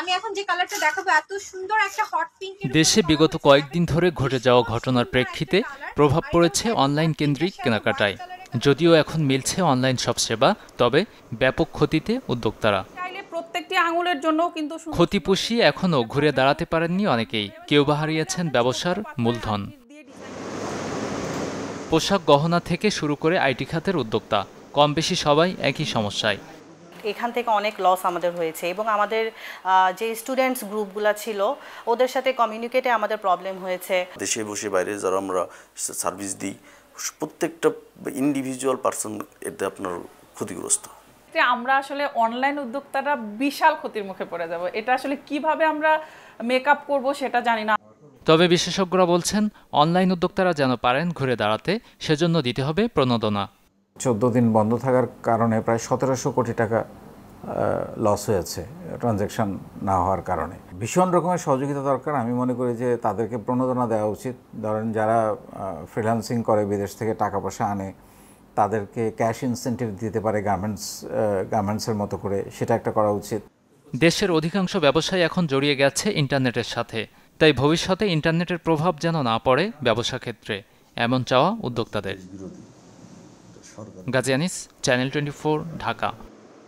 আমি এখন যে কালারটা দেখাবো এত সুন্দর একটা হট পিঙ্ক। দেশে বিগত কয়েকদিন ধরে ঘটে যাওয়া ঘটনার প্রেক্ষিতে প্রভাব পড়েছে অনলাইন কেন্দ্রিক কেনাকাটায়। যদিও এখন মিলছে অনলাইন সব সেবা, তবে ব্যাপক ক্ষতিতে উদ্যোক্তারা। প্রত্যেকটি আঙুলের জন্য কিন্তু ক্ষতি পুষিয়ে এখনও ঘুরে দাঁড়াতে পারেননি অনেকেই। কেউ বা হারিয়েছেন ব্যবসার মূলধন। পোশাক গহনা থেকে শুরু করে আইটি খাতের উদ্যোক্তা, কম বেশি সবাই একই সমস্যায়। এখান থেকে অনেক লস আমাদের হয়েছে এবং আমাদের যে স্টুডেন্টস গ্রুপগুলো ছিল ওদের সাথে কমিউনিকেটে আমাদের প্রবলেম হয়েছে। দেশে বসে বাইরে যারা আমরা সার্ভিস দিই, প্রত্যেকটা ইন্ডিভিজুয়াল পারসন এতে আপনার ক্ষতিগ্রস্ত। আমরা আসলে অনলাইন উদ্যোক্তারা বিশাল ক্ষতির মুখে পড়ে যাব। এটা আসলে কিভাবে আমরা মেকআপ করব সেটা জানি না। তবে বিশেষজ্ঞরা বলছেন, অনলাইন উদ্যোক্তারা যেন পারেন ঘুরে দাঁড়াতে, সেজন্য দিতে হবে প্রণোদনা। 14 দিন বন্ধ থাকার কারণে প্রায় 1700 কোটি টাকা লস হয়েছে ট্রানজ্যাকশন না হওয়ার কারণে। ভীষণ রকমের সহযোগিতা দরকার। আমি মনে করি যে তাদেরকে প্রণোদনা দেওয়া উচিত। ধরেন যারা ফ্রিল্যান্সিং করে, বিদেশ থেকে টাকা পয়সা আনে, তাদেরকে ক্যাশ ইনসেন্টিভ দিতে পারে গার্মেন্টসের মতো করে, সেটা একটা করা উচিত। দেশের অধিকাংশ ব্যবসায় এখন জড়িয়ে গেছে ইন্টারনেটের সাথে, তাই ভবিষ্যতে ইন্টারনেটের প্রভাব যেন না পড়ে ব্যবসা ক্ষেত্রে, এমন চাওয়া উদ্যোক্তাদের। গাজী আনিস, চ্যানেল 24, ঢাকা।